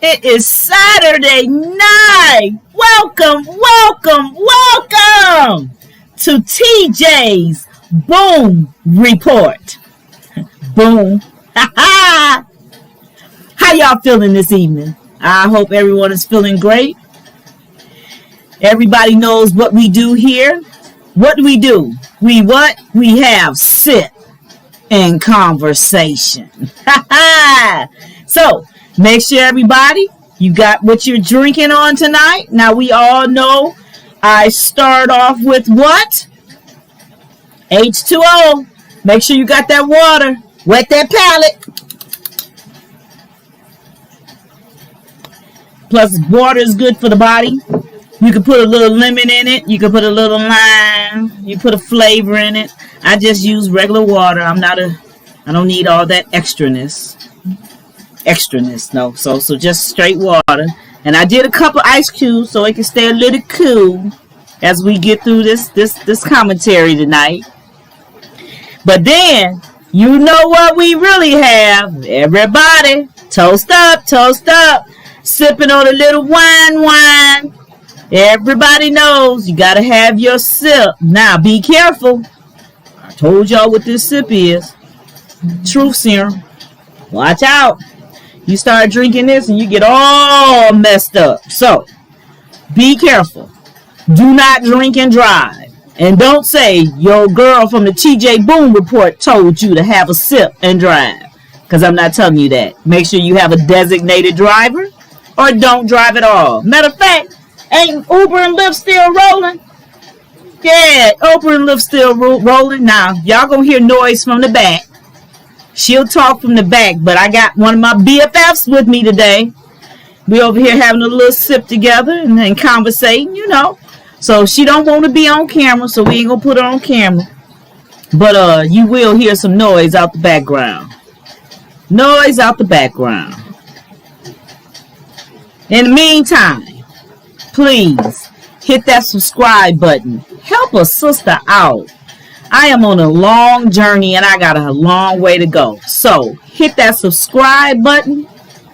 It is Saturday night. Welcome to TJ's Boom Report. Boom. How y'all feeling this evening? I hope everyone is feeling great. Everybody knows what we do here. What do? We have sit and conversation. So, make sure everybody, you got what you're drinking on tonight. Now, we all know I start off with what? H2O. Make sure you got that water. Wet that palate. Plus, water is good for the body. You can put a little lemon in it. You can put a little lime. You put a flavor in it. I just use regular water. I don't need all that extraness. No. So just straight water. And I did a couple ice cubes so it can stay a little cool as we get through this commentary tonight. But then, you know what we really have. Everybody, toast up. Sipping on a little wine. Everybody knows you got to have your sip. Now, be careful. I told y'all what this sip is. Truth serum. Watch out. You start drinking this and you get all messed up. So, be careful. Do not drink and drive. And don't say your girl from the TJ Boom Report told you to have a sip and drive. Because I'm not telling you that. Make sure you have a designated driver or don't drive at all. Matter of fact, ain't Uber and Lyft still rolling? Yeah, Uber and Lyft still rolling. Now, y'all gonna hear noise from the back. She'll talk from the back, but I got one of my BFFs with me today. We over here having a little sip together and conversating, you know. So she don't want to be on camera, so we ain't gonna put her on camera. But you will hear some noise out the background. Noise out the background. In the meantime, please hit that subscribe button. Help a sister out. I am on a long journey and I got a long way to go. So hit that subscribe button.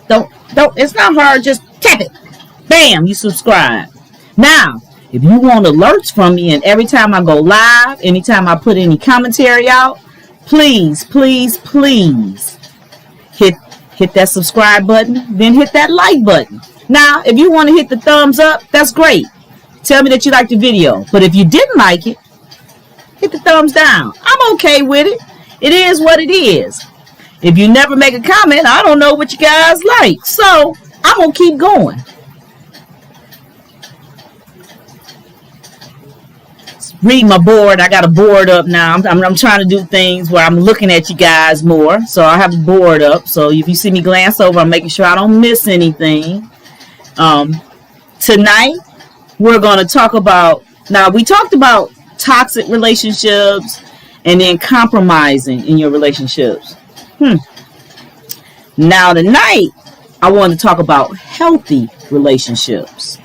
Don't, it's not hard. Just tap it. Bam, you subscribe. Now, if you want alerts from me and every time I go live, anytime I put any commentary out, please, please, please hit that subscribe button. Then hit that like button. Now, if you want to hit the thumbs up, that's great. Tell me that you liked the video. But if you didn't like it, hit the thumbs down. I'm okay with it. It is what it is. If you never make a comment, I don't know what you guys like. So, I'm going to keep going. Read my board. I got a board up now. I'm trying to do things where I'm looking at you guys more. So, I have a board up. So, if you see me glance over, I'm making sure I don't miss anything. Tonight, we're going to talk about... Now, we talked about toxic relationships and then compromising in your relationships. Now tonight I want to talk about healthy relationships.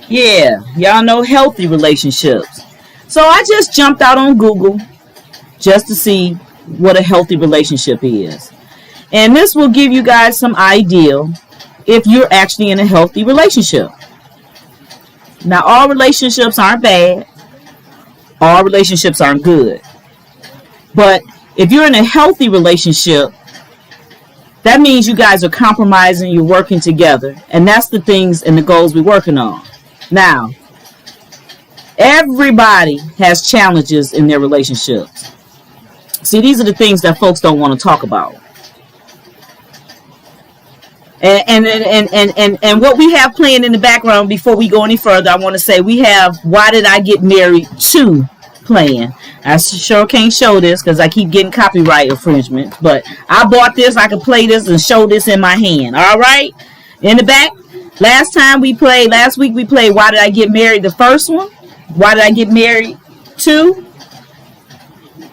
Yeah, y'all know healthy relationships. So I just jumped out on Google just to see what a healthy relationship is. And this will give you guys some idea if you're actually in a healthy relationship. Now, all relationships aren't bad. All relationships aren't good. But if you're in a healthy relationship, that means you guys are compromising, you're working together. And that's the things and the goals we're working on. Now, everybody has challenges in their relationships. See, these are the things that folks don't want to talk about. And what we have playing in the background before we go any further, I want to say we have Why Did I Get Married To playing. I sure can't show this because I keep getting copyright infringement, but I bought this. I can play this and show this in my hand. All right, in the back. Last week we played Why Did I Get Married? The first one. Why Did I Get Married To?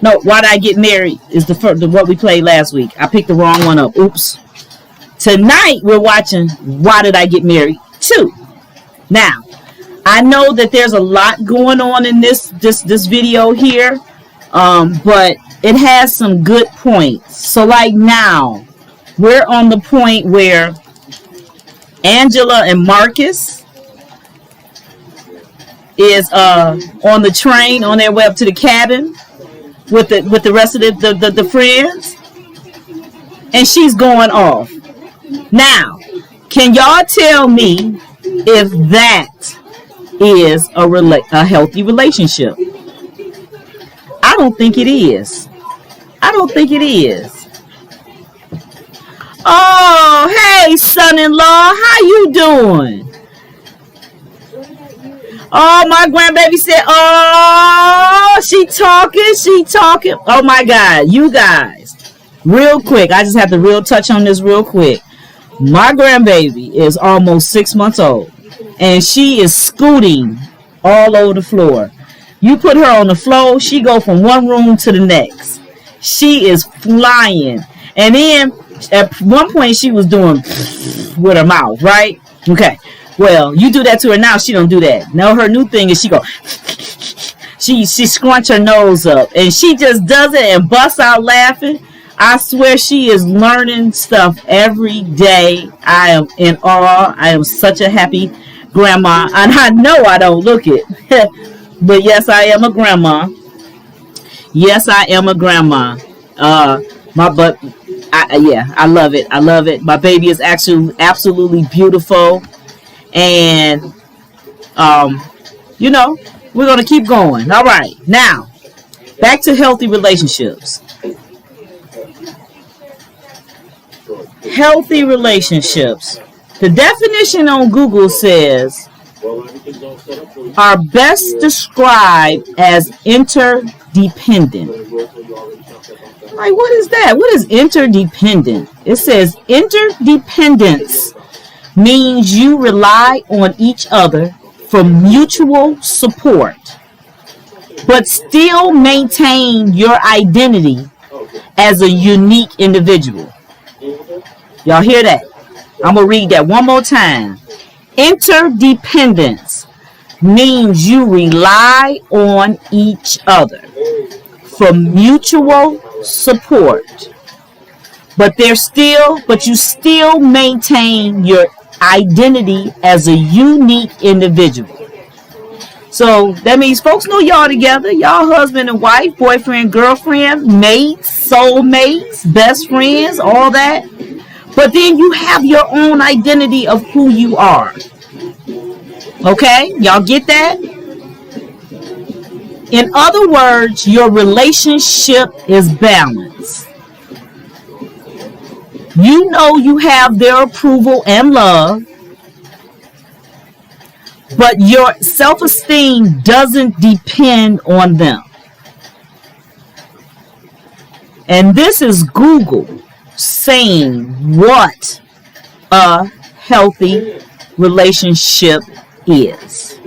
No, Why Did I Get Married is what we played last week. I picked the wrong one up. Oops. Tonight, we're watching Why Did I Get Married To? Now, I know that there's a lot going on in this video here, but it has some good points. So, like now, we're on the point where Angela and Marcus is on the train on their way up to the cabin with the rest of the friends, and she's going off. Now, can y'all tell me if that is a healthy relationship? I don't think it is. I don't think it is. Oh, hey, son-in-law, how you doing? Oh, my grandbaby said, oh, she talking. Oh, my God, you guys, real quick, I just have to real touch on this real quick. My grandbaby is almost 6 months old, and she is scooting all over the floor. You put her on the floor, she go from one room to the next. She is flying. And then, at one point, she was doing with her mouth, right? Okay. Well, you do that to her now, she don't do that. Now, her new thing is she go, she scrunch her nose up, and she just does it and busts out laughing. I swear she is learning stuff every day. I am in awe. I am such a happy grandma. And I know I don't look it. But yes, I am a grandma. Yes, I am a grandma. I love it. I love it. My baby is actually absolutely beautiful. And, we're going to keep going. All right. Now, back to healthy relationships. Healthy relationships. The definition on Google says are best described as interdependent. Like, what is that? What is interdependent? It says interdependence means you rely on each other for mutual support, but still maintain your identity as a unique individual. Y'all hear that? I'm going to read that one more time. Interdependence means you rely on each other for mutual support. But you still maintain your identity as a unique individual. So that means folks know y'all together. Y'all husband and wife, boyfriend, girlfriend, mates, soulmates, best friends, all that. But then you have your own identity of who you are. Okay? Y'all get that? In other words, your relationship is balanced. You know you have their approval and love, but your self-esteem doesn't depend on them. And this is Google saying what a healthy relationship is.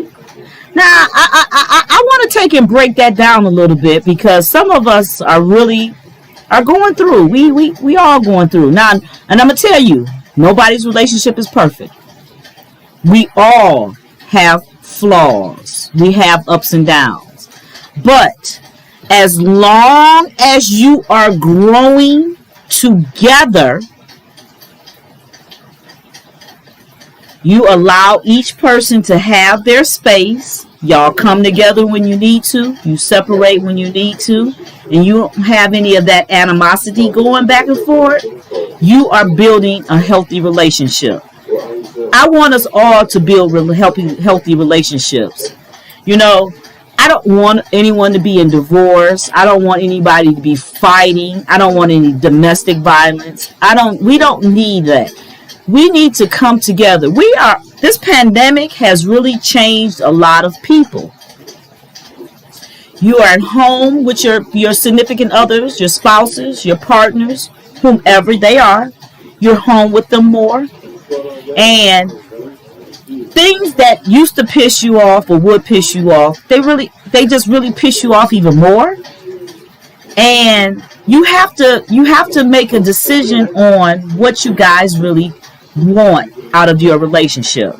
Now, I want to take and break that down a little bit, because some of us are going through. We all going through. Now, and I'm going to tell you, nobody's relationship is perfect. We all have flaws. We have ups and downs. But as long as you are growing together, you allow each person to have their space. Y'all come together when you need to. You separate when you need to. And you don't have any of that animosity going back and forth. You are building a healthy relationship. I want us all to build healthy relationships. You know, I don't want anyone to be in divorce. I don't want anybody to be fighting. I don't want any domestic violence. We don't need that. We need to come together. This pandemic has really changed a lot of people. You are at home with your significant others, your spouses, your partners, whomever they are. You're home with them more. And things that used to piss you off or would piss you off, they just really piss you off even more. And you have to make a decision on what you guys really want out of your relationship.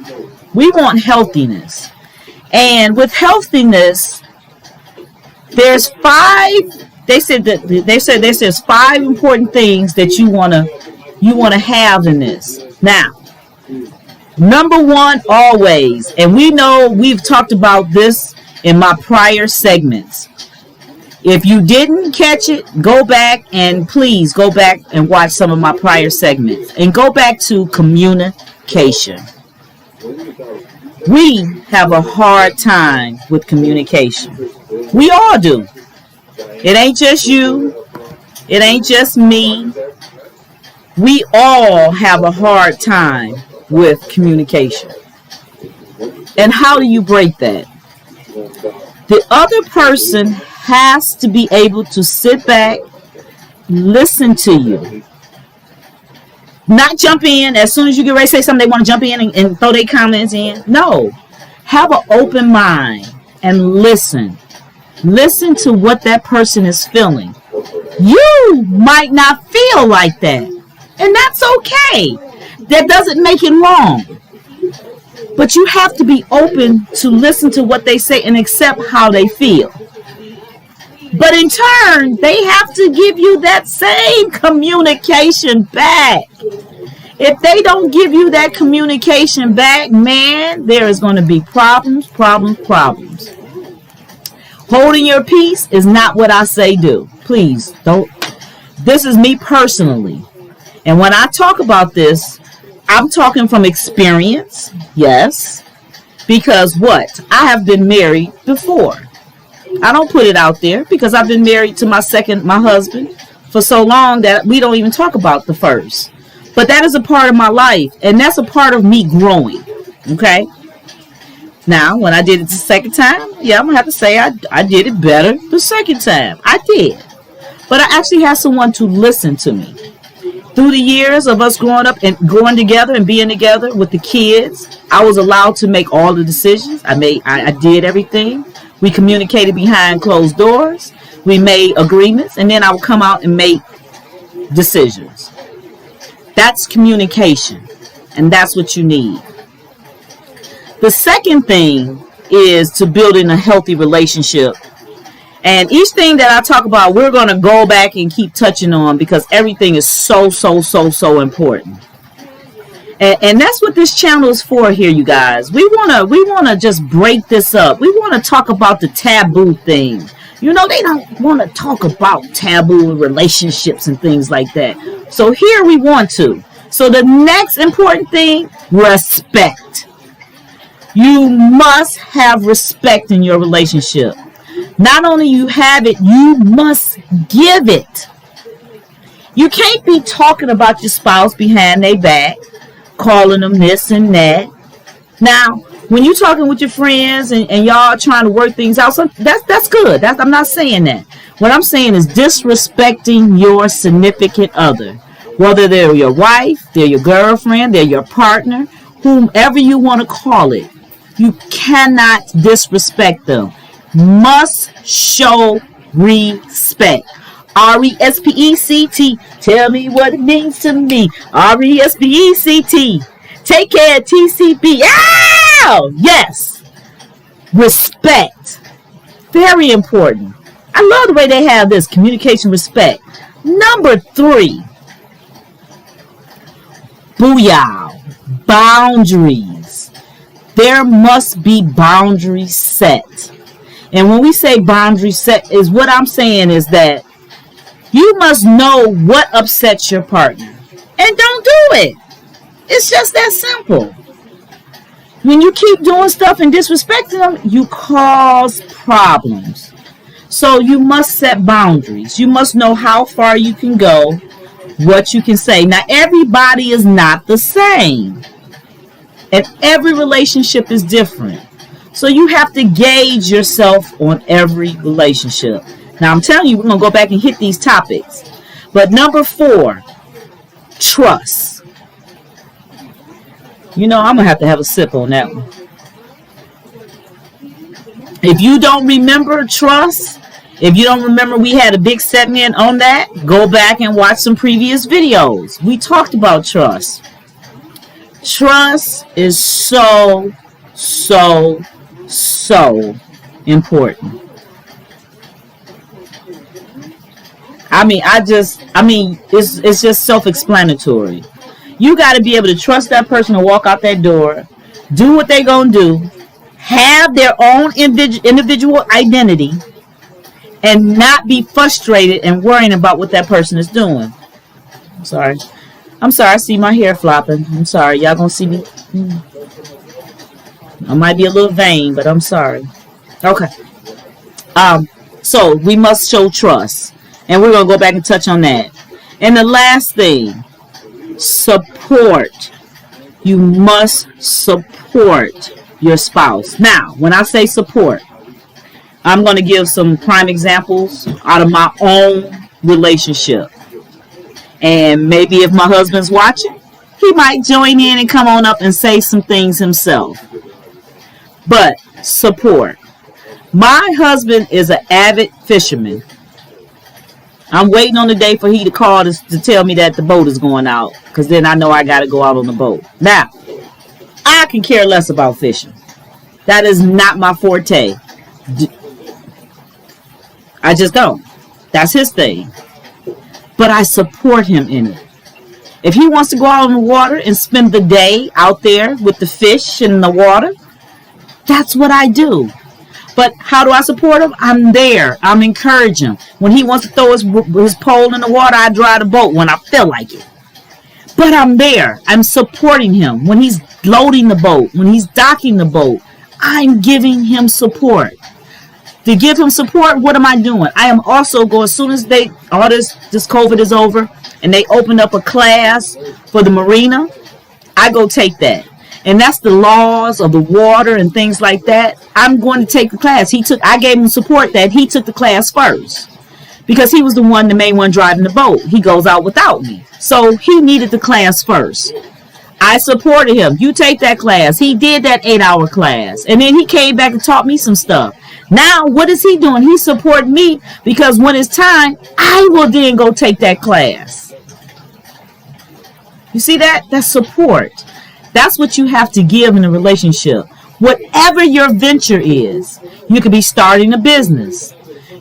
We want healthiness. And with healthiness, there's there's 5 important things that you want to have in this. Now, number 1, always, and we know we've talked about this in my prior segments. If you didn't catch it, please go back and watch some of my prior segments. And go back to communication. We have a hard time with communication. We all do. It ain't just you. It ain't just me. We all have a hard time with communication. And how do you break that? The other person has to be able to sit back, listen to you. Not jump in as soon as you get ready to say something. They want to jump in and throw their comments in. No. Have an open mind and listen. Listen to what that person is feeling. You might not feel like that. And that's okay. That doesn't make it wrong. But you have to be open to listen to what they say and accept how they feel. But in turn, they have to give you that same communication back. If they don't give you that communication back, man, there is going to be problems. Holding your peace is not what I say do. Please don't. This is me personally. And when I talk about this, I'm talking from experience. Yes. Because what? I have been married before. I don't put it out there because I've been married to my husband for so long that we don't even talk about the first. But that is a part of my life, and that's a part of me growing. Okay? Now, when I did it the second time, yeah, I'm going to have to say I did it better the second time. I did. But I actually had someone to listen to me. Through the years of us growing up and growing together and being together with the kids, I was allowed to make all the decisions. I did everything. We communicated behind closed doors. We made agreements, and then I would come out and make decisions. That's communication, and that's what you need. The second thing is to building a healthy relationship. And each thing that I talk about, we're going to go back and keep touching on because everything is so important. And that's what this channel is for here, you guys. We want to just break this up. We want to talk about the taboo things. You know, they don't want to talk about taboo relationships and things like that. So here we want to. So the next important thing, respect. You must have respect in your relationship. Not only you have it, you must give it. You can't be talking about your spouse behind their back, calling them this and that. Now, when you're talking with your friends and y'all trying to work things out, so that's good. I'm not saying that. What I'm saying is disrespecting your significant other. Whether they're your wife, they're your girlfriend, they're your partner, whomever you want to call it. You cannot disrespect them. Must show respect. R-E-S-P-E-C-T. Tell me what it means to me. R-E-S-P-E-C-T. Take care, TCB. Ow! Yes. Respect. Very important. I love the way they have this. Communication, respect. Number 3. Booyah. Boundaries. There must be boundaries set. And when we say boundaries set, is what I'm saying is that you must know what upsets your partner. And don't do it. It's just that simple. When you keep doing stuff and disrespecting them, you cause problems. So you must set boundaries. You must know how far you can go, what you can say. Now, everybody is not the same. And every relationship is different. So you have to gauge yourself on every relationship. Now, I'm telling you, we're going to go back and hit these topics. But number 4, trust. You know, I'm going to have a sip on that one. If you don't remember trust, if you don't remember we had a big segment on that, go back and watch some previous videos. We talked about trust. Trust is so important. It's just self-explanatory. You got to be able to trust that person to walk out that door, do what they gonna do, have their own individual identity, and not be frustrated and worrying about what that person is doing. I'm sorry. I see my hair flopping. I'm sorry. Y'all gonna see me? I might be a little vain, but I'm sorry. Okay. So we must show trust. And we're going to go back and touch on that. And the last thing, support. You must support your spouse. Now, when I say support, I'm going to give some prime examples out of my own relationship. And maybe if my husband's watching, he might join in and come on up and say some things himself. But support. My husband is an avid fisherman. I'm waiting on the day for he to call to tell me that the boat is going out. Because then I know I got to go out on the boat. Now, I can care less about fishing. That is not my forte. I just don't. That's his thing. But I support him in it. If he wants to go out on the water and spend the day out there with the fish in the water, that's what I do. But how do I support him? I'm there. I'm encouraging him. When he wants to throw his pole in the water, I drive the boat when I feel like it. But I'm there. I'm supporting him. When he's loading the boat, when he's docking the boat, I'm giving him support. To give him support, what am I doing? I am also going, as soon as all this COVID is over, and they open up a class for the marina, I go take that. And that's the laws of the water and things like that. I'm going to take the class. I gave him support that he took the class first. Because he was the main one driving the boat. He goes out without me. So he needed the class first. I supported him. You take that class. He did that 8-hour class. And then he came back and taught me some stuff. Now, what is he doing? He's supporting me because when it's time, I will then go take that class. You see that? That's support. That's what you have to give in a relationship. Whatever your venture is, you could be starting a business.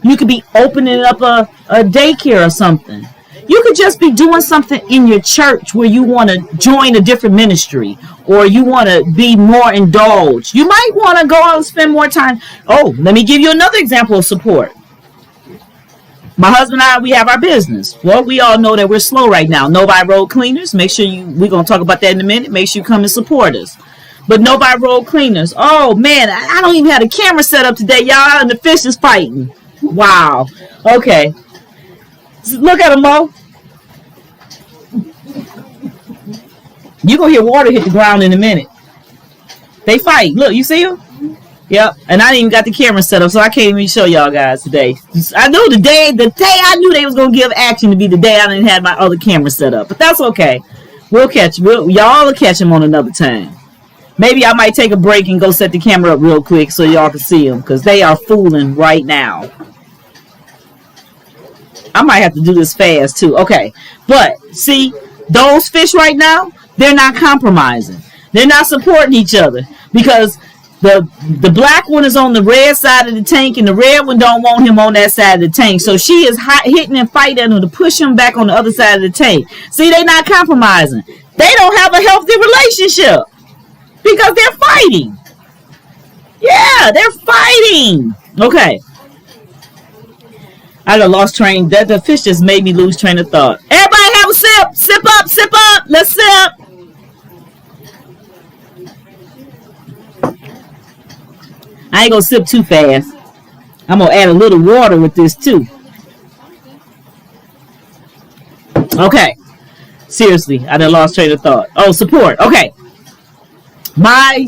You could be opening up a daycare or something. You could just be doing something in your church where you want to join a different ministry or you want to be more indulged. You might want to go out and spend more time. Oh, let me give you another example of support. My husband and I, we have our business. Well, we all know that we're slow right now. No by Road Cleaners. Make sure we're going to talk about that in a minute. Make sure you come and support us. But No by Road Cleaners. Oh, man, I don't even have a camera set up today, y'all, and the fish is fighting. Wow. Okay. Look at them, Mo. You're going to hear water hit the ground in a minute. They fight. Look, you see them? Yep. And I didn't even got the camera set up, so I can't even show y'all guys today. I knew the day I knew they was going to give action to be the day I didn't have my other camera set up. But that's okay. We'll catch them. Y'all will catch them on another time. Maybe I might take a break and go set the camera up real quick so y'all can see them, because they are fooling right now. I might have to do this fast too. Okay. But see, those fish right now, they're not compromising. They're not supporting each other because the black one is on the red side of the tank and the red one don't want him on that side of the tank. So she is hitting and fighting him to push him back on the other side of the tank. See, they're not compromising. They don't have a healthy relationship because they're fighting. Yeah, they're fighting. Okay. I done lost train. The fish just made me lose train of thought. Everybody have a sip. Sip up, sip up. Let's sip. I ain't gonna sip too fast. I'm gonna add a little water with this too. Okay. Seriously, I done lost train of thought. Oh, support. Okay. My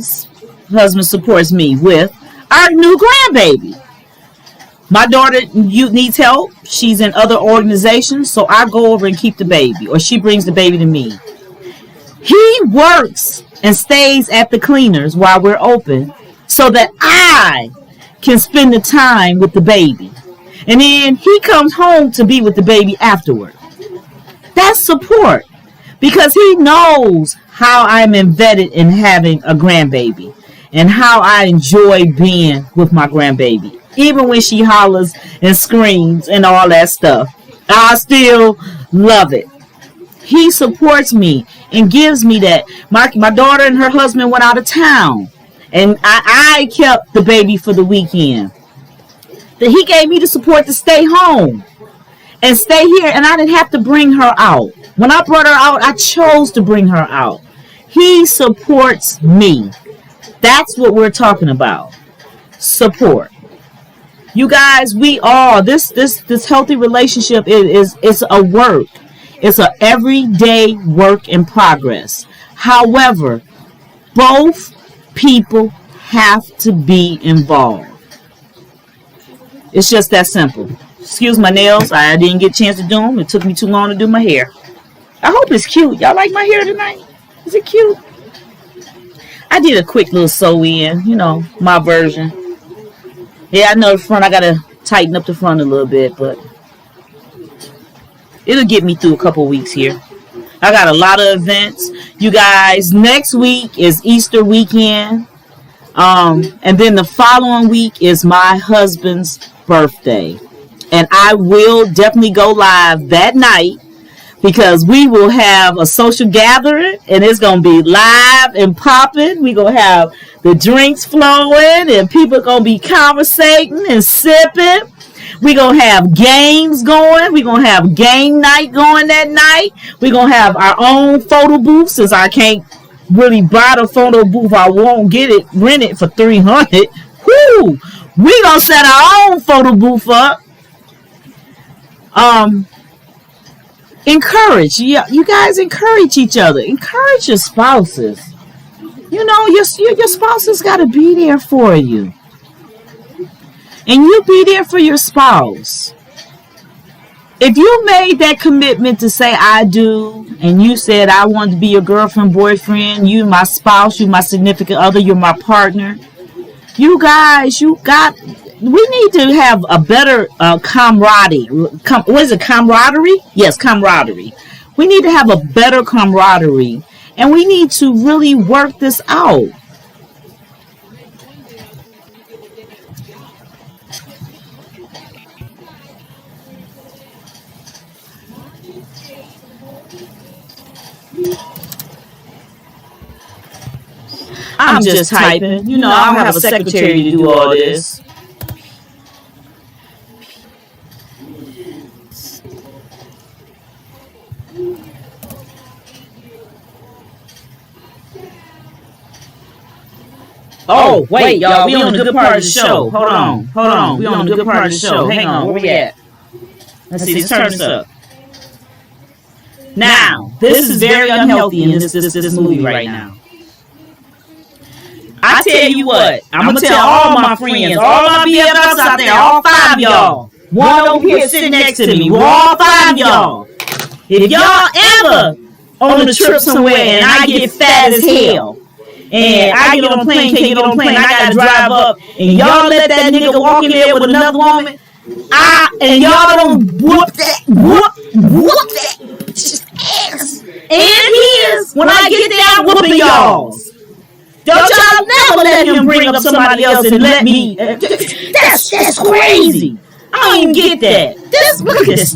husband supports me with our new grandbaby. My daughter needs help. She's in other organizations, so I go over and keep the baby, or she brings the baby to me. He works and stays at the cleaners while we're open so that I can spend the time with the baby. And then he comes home to be with the baby afterward. That's support because he knows how I'm embedded in having a grandbaby and how I enjoy being with my grandbaby. Even when she hollers and screams and all that stuff, I still love it. He supports me and gives me that. My daughter and her husband went out of town, and I kept the baby for the weekend. That he gave me the support to stay home and stay here, and I didn't have to bring her out. When I brought her out, I chose to bring her out. He supports me. That's what we're talking about. Support. You guys, we all this healthy relationship is a work. It's a everyday work in progress. However, both people have to be involved. It's just that simple. Excuse my nails. I didn't get a chance to do them. It took me too long to do my hair. I hope it's cute. Y'all like my hair tonight? Is it cute? I did a quick little sew in, my version. Yeah, I know the front, I got to tighten up the front a little bit, but it'll get me through a couple weeks here. I got a lot of events. You guys, next week is Easter weekend. And then the following week is my husband's birthday. And I will definitely go live that night because we will have a social gathering and it's going to be live and popping. We're going to have the drinks flowing and people are going to be conversating and sipping. We're going to have games going. We're going to have game night going that night. We're going to have our own photo booth since I can't really buy the photo booth. I won't rent it for $300. Whoo! We're going to set our own photo booth up. Encourage. You guys encourage each other. Encourage your spouses. Your spouses got to be there for you. And you be there for your spouse. If you made that commitment to say I do, and you said I want to be your girlfriend, boyfriend, you my spouse, you my significant other, you're my partner. You guys, we need to have a better camaraderie. What is it, camaraderie? Yes, camaraderie. We need to have a better camaraderie. And we need to really work this out. I'm just typing. You know, I don't have a secretary to do all this. Oh, wait, y'all. We on the good part of the show. Hold on. We on the good part of the show. Hang on. Where we at? Let's see. Let's turn this up. Now, this is very unhealthy in this movie right now. I tell you what. I'm going to tell all my friends, all my BFFs out there, all 5 of y'all. One over here sitting next to me. We're all 5 of y'all. If y'all ever on a trip somewhere and I get fat as hell, and I get on a plane, can't get on a plane, I gotta drive up, and y'all let that nigga walk in there with another woman, and y'all don't whoop that ass and his when I get there, whooping y'all's. Don't y'all never let him bring up somebody else and let me. That's crazy. I don't even get that. Look at this.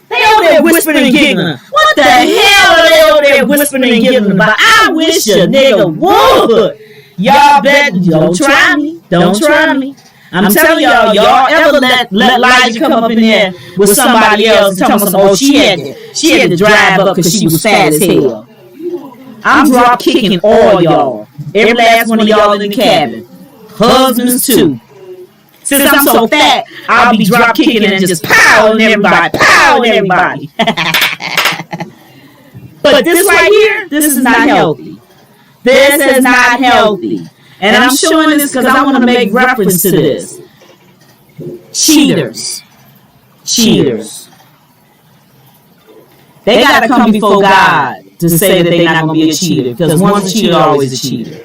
They over there whispering and giggling. What the hell are they over there whispering and giggling about? I wish a nigga would. Y'all don't try me. Don't try me. I'm telling y'all ever let Elijah come up in there with somebody else and tell me oh, she had to drive up because she was fat as hell. I'm drop kicking all y'all. Every last one of y'all in the cabin. Husbands too. Since I'm so fat, I'll be drop kicking and just pow on everybody. But this right here, this is not healthy. This is not healthy. And I'm showing this because I want to make reference to this. Cheaters. They got to come before God to say that they're not going to be a cheater. Because once a cheater, always a cheater.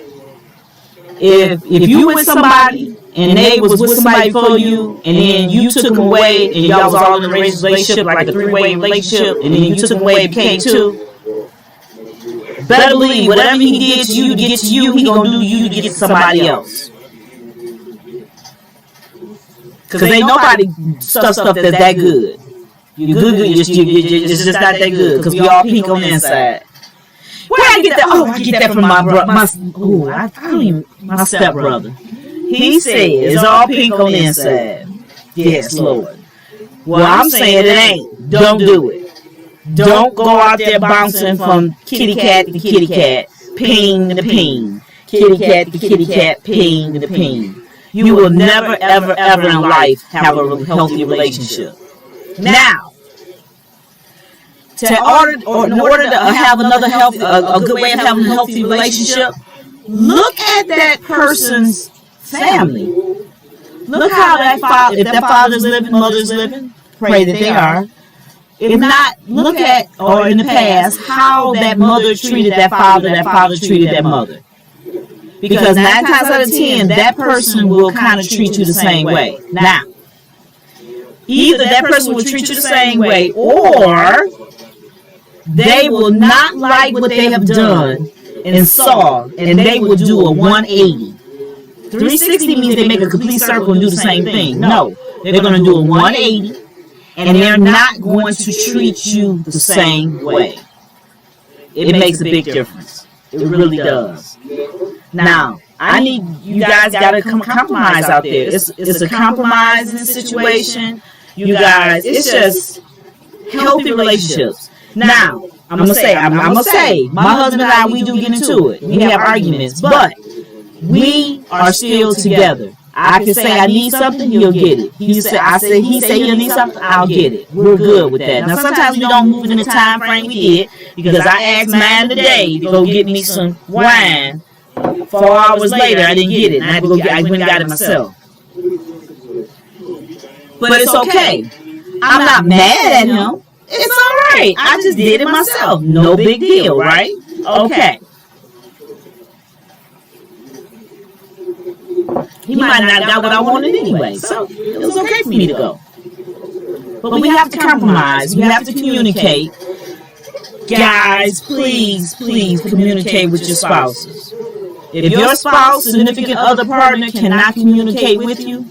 If you with somebody and they was with somebody before you, and then you took them away, and y'all was all in a relationship, like a 3-way relationship, and then you took them away and became 2, better believe whatever he did to you to get to you, he gonna do to you to get to somebody else. Because ain't nobody stuff that's that good. You good, it's just not that good. Because we all pink on the inside. Where I get that? Oh, I get that from my stepbrother. He said it's all pink on the inside. Yes, Lord. Well, I'm saying it ain't. Don't do it. Don't go out there bouncing from kitty cat to kitty cat, ping to ping. Kitty cat to kitty cat, ping to ping. You will never, ever, ever in life have a healthy relationship. Now, in order to have another healthy, a good way of having a healthy relationship, look at that person's family. Look how if that father's living, mother's living, pray that they are. If not, look at, or in the past, how that mother treated that father treated that mother. Because 9 times out of 10, that person will kind of treat you the same way. Now, either that person will treat you the same way, or they will not like what they have done and saw, and they will do a 180. 360 means they make a complete circle and do the same thing. No, they're going to do a 180, and they're not going to treat you the same way. It makes a big difference. It really does. Now, I need you guys got to compromise out there. It's a compromising situation. You guys, it's just healthy relationships. Now, I'm gonna say, my husband and I, we do get into it. We have arguments, but we are still together. I can say I need something, he'll get it. He say he'll need something, I'll get it. We're good with that. Now sometimes we don't move in the time frame we did, because I asked mine today to go get me some wine. 4 hours later, I didn't get it, and I went and got it myself. But it's okay. I'm not mad at him. It's all right. I just did it myself. No big deal, right? Okay. He might not have got what I wanted anyway, so it was okay for me to go. But we have to compromise. We have to communicate. Guys, please communicate with your spouses. If your spouse, significant other partner cannot communicate with you,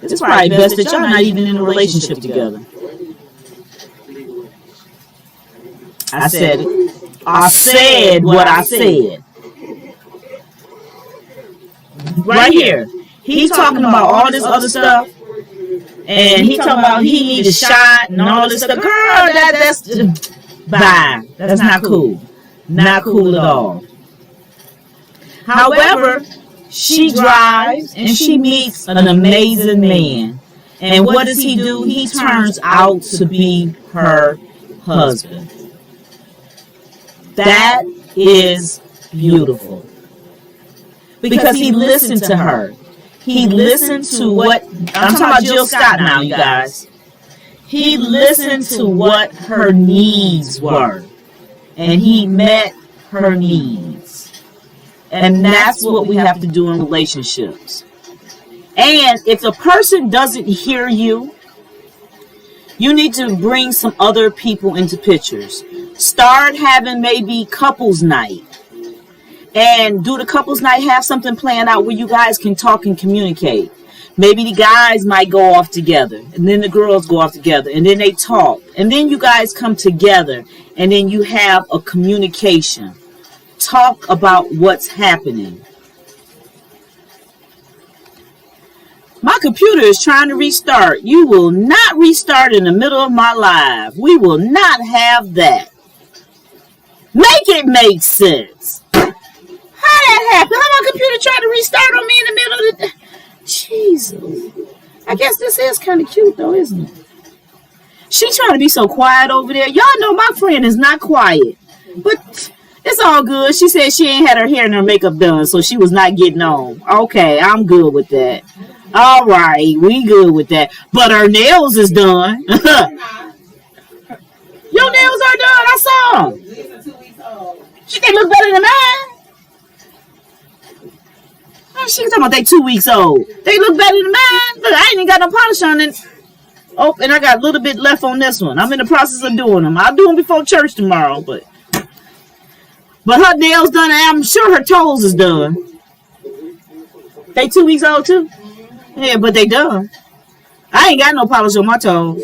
it's probably best that y'all not even in a relationship together. I said it. I said what I said. Right here. He's talking about all this other stuff. And he talking about he need a shot and all this stuff. Girl, that's bye. That's not cool. Not cool at all. However, she drives and she meets an amazing man. And what does he do? He turns out to be her husband. That is beautiful. Because he listened to her. He listened to what, I'm talking about Jill Scott now, you guys. He listened to what her needs were. And he met her needs. And that's what we have to do in relationships. And if the person doesn't hear you, you need to bring some other people into pictures. Start having maybe couples night. And do the couples night have something planned out where you guys can talk and communicate. Maybe the guys might go off together. And then the girls go off together. And then they talk. And then you guys come together. And then you have a communication. Talk about what's happening. My computer is trying to restart. You will not restart in the middle of my live. We will not have that. Make it make sense. How that happened? How my computer tried to restart on me in the middle of the... Jesus. I guess this is kind of cute though, isn't it? She trying to be so quiet over there. Y'all know my friend is not quiet. But it's all good. She said she ain't had her hair and her makeup done, so she was not getting on. Okay, I'm good with that. All right, we good with that. But her nails is done. Your nails are done. I saw them. She they look better than mine. She talking about they 2 weeks old. They look better than mine. Look, I ain't even got no polish on it. Oh, and I got a little bit left on this one. I'm in the process of doing them. I'll do them before church tomorrow, but her nails done, and I'm sure her toes is done. They 2 weeks old too? Yeah, but they done. I ain't got no polish on my toes.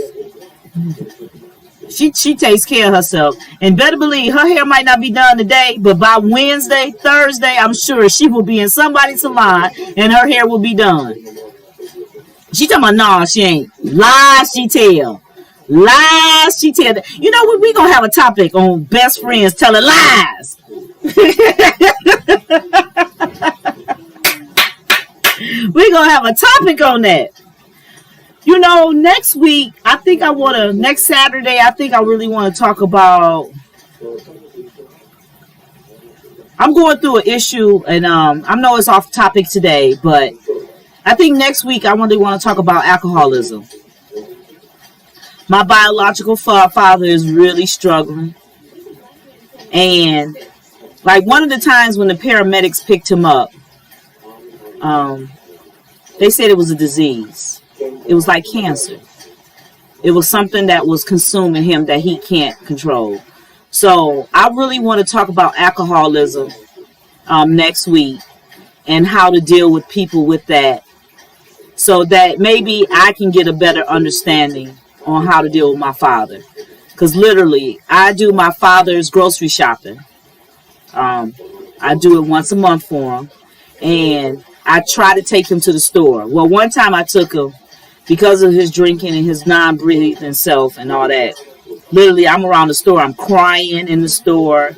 She takes care of herself. And better believe her hair might not be done today, but by Wednesday, Thursday, I'm sure she will be in somebody's salon and her hair will be done. She talking about, nah, she ain't. Lies she tell. Lies she tell. You know what? We gonna have a topic on best friends telling lies. We're gonna have a topic on that. You know, next week, next Saturday, I think I really want to talk about, I'm going through an issue, and I know it's off topic today, but I think next week I really want to talk about alcoholism. My biological father is really struggling. And like one of the times when the paramedics picked him up, they said it was a disease. It was like cancer. It was something that was consuming him that he can't control. So I really want to talk about alcoholism next week and how to deal with people with that, so that maybe I can get a better understanding on how to deal with my father. Because literally, I do my father's grocery shopping. I do it once a month for him. And I try to take him to the store. Well, one time I took him because of his drinking and his non-breathing self and all that. Literally, I'm around the store. I'm crying in the store.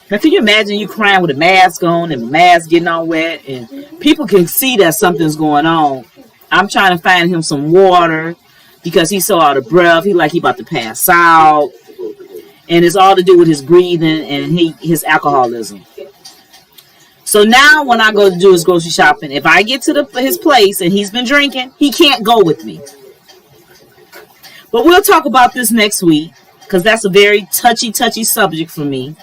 Now, can you imagine you crying with a mask on and the mask getting all wet? And people can see that something's going on. I'm trying to find him some water because he's so out of breath. He about to pass out. And it's all to do with his breathing and his alcoholism. So now when I go to do his grocery shopping, if I get to his place and he's been drinking, he can't go with me. But we'll talk about this next week because that's a very touchy subject for me.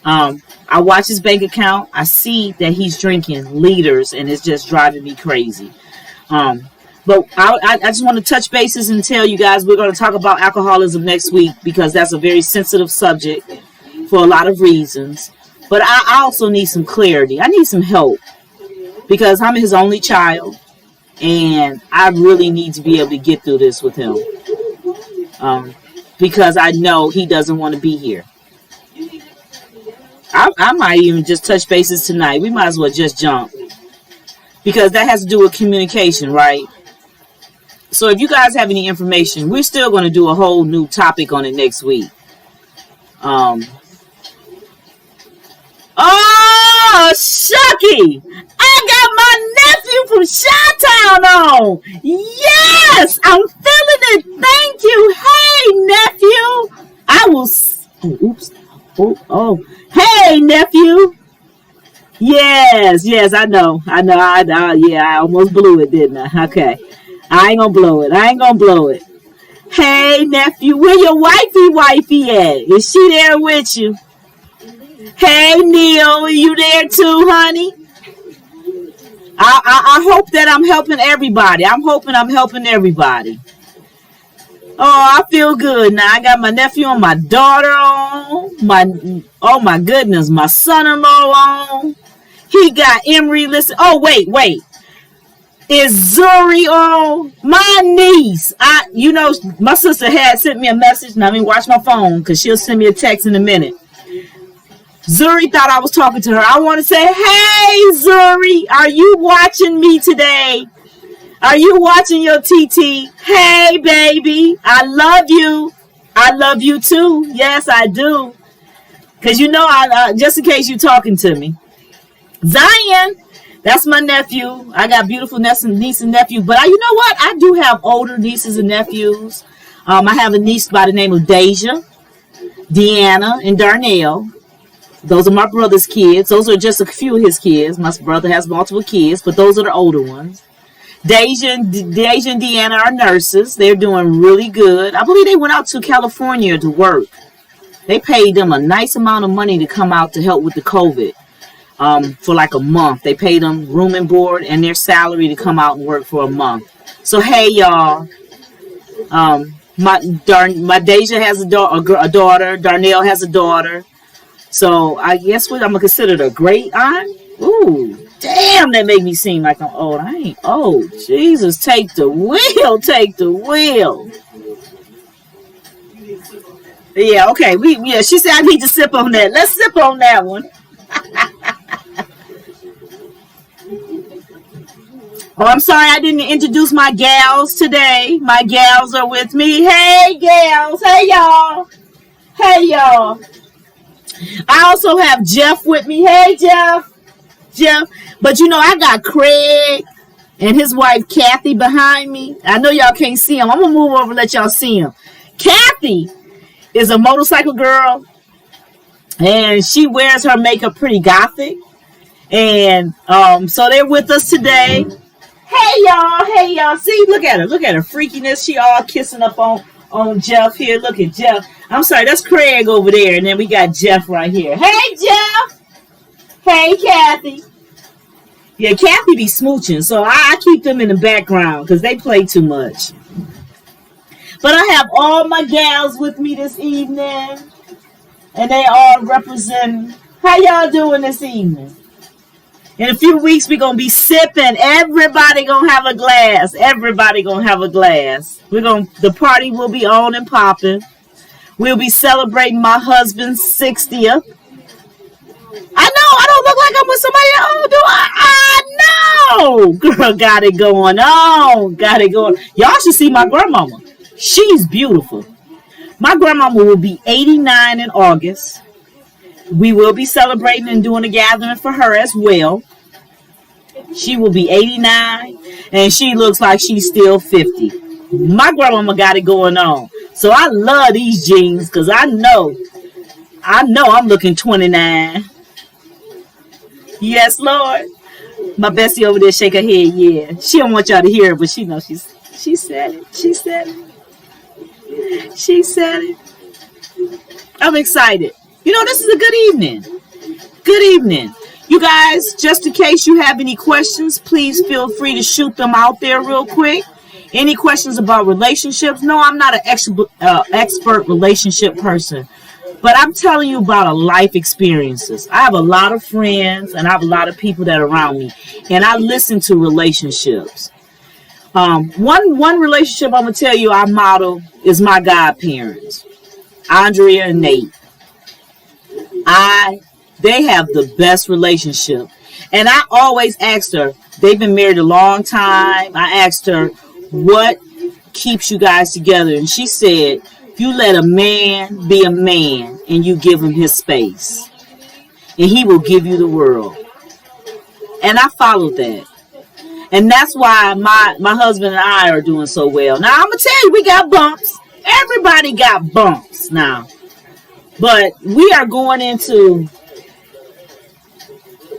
I watch his bank account. I see that he's drinking liters and it's just driving me crazy. But I just want to touch bases and tell you guys we're going to talk about alcoholism next week because that's a very sensitive subject for a lot of reasons. But I also need some clarity. I need some help because I'm his only child and I really need to be able to get through this with him because I know he doesn't want to be here. I might even just touch bases tonight. We might as well just jump. Because that has to do with communication, right? So if you guys have any information, we're still going to do a whole new topic on it next week. Oh, Shucky! I got my nephew from Chi-Town on! Yes! I'm feeling it! Thank you! Hey, nephew! I will... Oh, oops. Oh. Hey, nephew! Yes, I know. Yeah, I almost blew it, didn't I? Okay. I ain't gonna blow it. Hey, nephew, where your wifey at? Is she there with you? Hey, Neil, are you there too, honey? I hope that I'm helping everybody. I'm hoping I'm helping everybody. Oh, I feel good now. I got my nephew and my daughter on. Oh my goodness, my son-in-law on. He got Emery listen. Oh, wait. Is Zuri on? My niece. My sister had sent me a message. Now let me watch my phone because she'll send me a text in a minute. Zuri thought I was talking to her. I want to say, hey, Zuri, are you watching me today? Are you watching your TT? Hey, baby, I love you. I love you too. Yes, I do. Because just in case you're talking to me. Zion, that's my nephew. I got beautiful niece and nephew. But you know what? I do have older nieces and nephews. I have a niece by the name of Deja, Deanna, and Darnell. Those are my brother's kids. Those are just a few of his kids. My brother has multiple kids, but those are the older ones. Deja and Deanna are nurses. They're doing really good. I believe they went out to California to work. They paid them a nice amount of money to come out to help with the COVID. For like a month. They paid them room and board and their salary to come out and work for a month. So hey y'all, my Deja has a daughter. Darnell has a daughter. So I guess what I'm gonna consider the great aunt. Ooh, damn, that made me seem like I'm old. I ain't old. Jesus, take the wheel. Yeah, okay. She said I need to sip on that. Let's sip on that one. Oh, I'm sorry I didn't introduce my gals today. My gals are with me. Hey, gals. Hey, y'all. I also have Jeff with me. Hey, Jeff. But I got Craig and his wife, Kathy, behind me. I know y'all can't see him. I'm going to move over and let y'all see him. Kathy is a motorcycle girl, and she wears her makeup pretty gothic. And so they're with us today. Hey y'all. See, look at her freakiness. She all kissing up on Jeff here. Look at Jeff. I'm sorry, that's Craig over there, and then we got Jeff right here. Hey, Jeff. Hey, Kathy. Yeah, Kathy be smooching, so I keep them in the background because they play too much. But I have all my gals with me this evening, and they all represent. How y'all doing this evening? In a few weeks, we're going to be sipping. Everybody going to have a glass. The party will be on and popping. We'll be celebrating my husband's 60th. I know, I don't look like I'm with somebody else, do I? I know. Girl, got it going on. Y'all should see my grandmama. She's beautiful. My grandmama will be 89 in August. We will be celebrating and doing a gathering for her as well. She will be 89, and she looks like she's still 50. My grandmama got it going on. So I love these jeans because I know I'm looking 29. Yes, Lord. My bestie over there shake her head, yeah. She don't want y'all to hear it, but she knows she said it. I'm excited. This is a good evening. You guys, just in case you have any questions, please feel free to shoot them out there real quick. Any questions about relationships? No, I'm not an expert relationship person, but I'm telling you about a life experiences. I have a lot of friends and I have a lot of people that are around me, and I listen to relationships. One relationship I'm gonna tell you I model is my godparents, Andrea and Nate. I They have the best relationship. And I always asked her, they've been married a long time. I asked her, what keeps you guys together? And she said, you let a man be a man and you give him his space. And he will give you the world. And I followed that. And that's why my husband and I are doing so well. Now, I'm going to tell you, we got bumps. Everybody got bumps now. But we are going into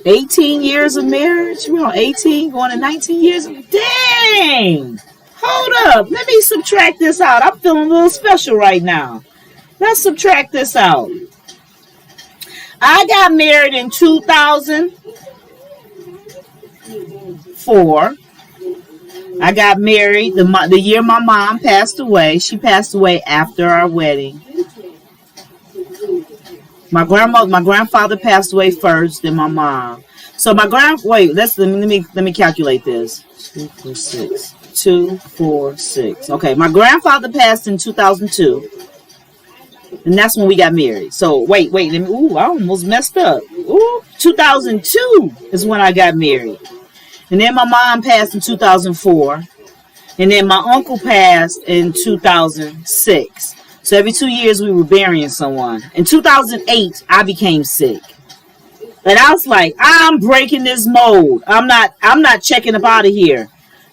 18 years of marriage. We're on 18, going to 19 years. Dang! Hold up. Let me subtract this out. I'm feeling a little special right now. Let's subtract this out. I got married in 2004. I got married the year my mom passed away. She passed away after our wedding. My grandfather passed away first, then my mom. So let me calculate this. 2, 4, 6. Okay, my grandfather passed in 2002. And that's when we got married. So wait, I almost messed up. 2002 is when I got married. And then my mom passed in 2004. And then my uncle passed in 2006. So every 2 years we were burying someone. In 2008, I became sick. And I was like, I'm breaking this mold. I'm not checking up out of here.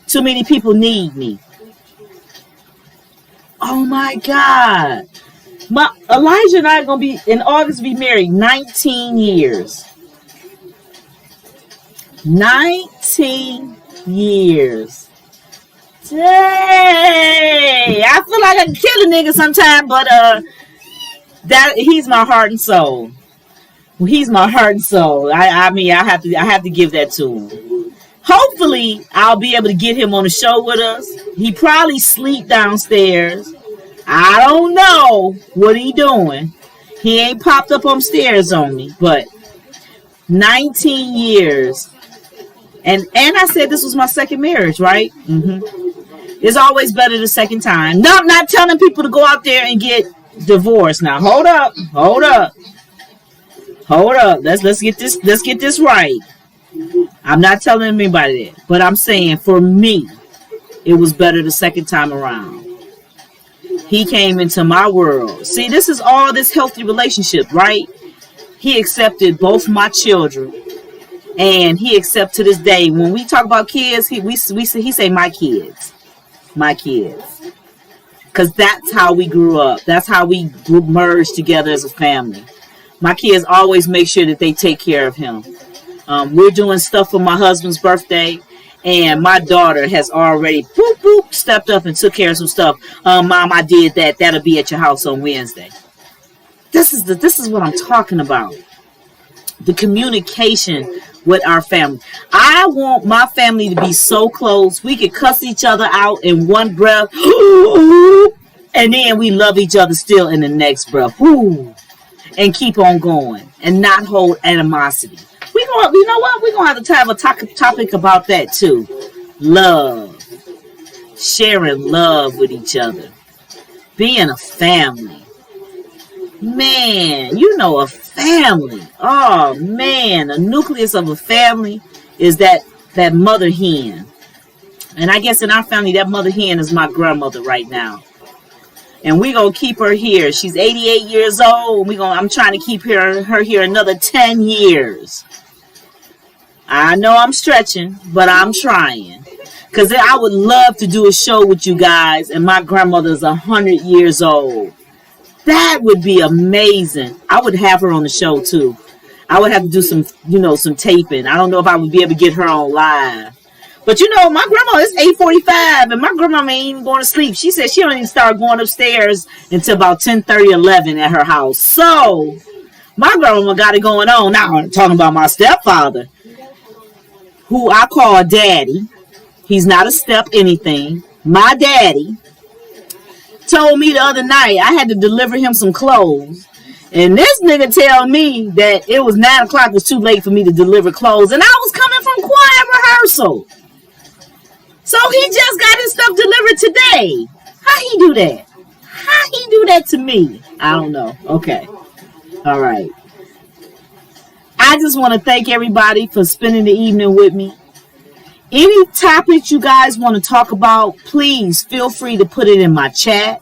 Too many people need me. Oh my God. Elijah and I are going to be, in August, be married 19 years. 19 years. Dang! I feel like I can kill a nigga sometime, but he's my heart and soul. He's my heart and soul. I mean, I have to give that to him. Hopefully, I'll be able to get him on the show with us. He probably sleep downstairs. I don't know what he doing. He ain't popped up upstairs on me, but 19 years. And I said this was my second marriage, right? It's always better the second time. No, I'm not telling people to go out there and get divorced. Now, hold up. Let's get this right. I'm not telling anybody that, but I'm saying for me, it was better the second time around. He came into my world. See, this is all this healthy relationship, right? He accepted both my children. And he accepts to this day. When we talk about kids, he say my kids. My kids. Because that's how we grew up. That's how we merged together as a family. My kids always make sure that they take care of him. We're doing stuff for my husband's birthday. And my daughter has already stepped up and took care of some stuff. Mom, I did that. That'll be at your house on Wednesday. This is what I'm talking about. The communication with our family. I want my family to be so close. We could cuss each other out in one breath. And then we love each other still in the next breath. And keep on going. And not hold animosity. You know what? We're going to have a topic about that too. Love. Sharing love with each other. Being a family. Man, a family. Oh, man. The nucleus of a family is that mother hen. And I guess in our family, that mother hen is my grandmother right now. And we're going to keep her here. She's 88 years old. I'm trying to keep her here another 10 years. I know I'm stretching, but I'm trying. Because I would love to do a show with you guys. And my grandmother's 100 years old. That would be amazing. I would have her on the show too. I would have to do some taping. I don't know if I would be able to get her on live. But my grandma is 8:45 and my grandma ain't even going to sleep. She said she don't even start going upstairs until about 10:30, 11 at her house. So my grandma got it going on. Now I'm talking about my stepfather, who I call daddy. He's not a step anything. My daddy told me the other night I had to deliver him some clothes. And this nigga tell me that it was 9 o'clock, was too late for me to deliver clothes. And I was coming from choir rehearsal. So he just got his stuff delivered today. How he do that? How he do that to me? I don't know. Okay. All right. I just want to thank everybody for spending the evening with me. Any topics you guys want to talk about, please feel free to put it in my chat.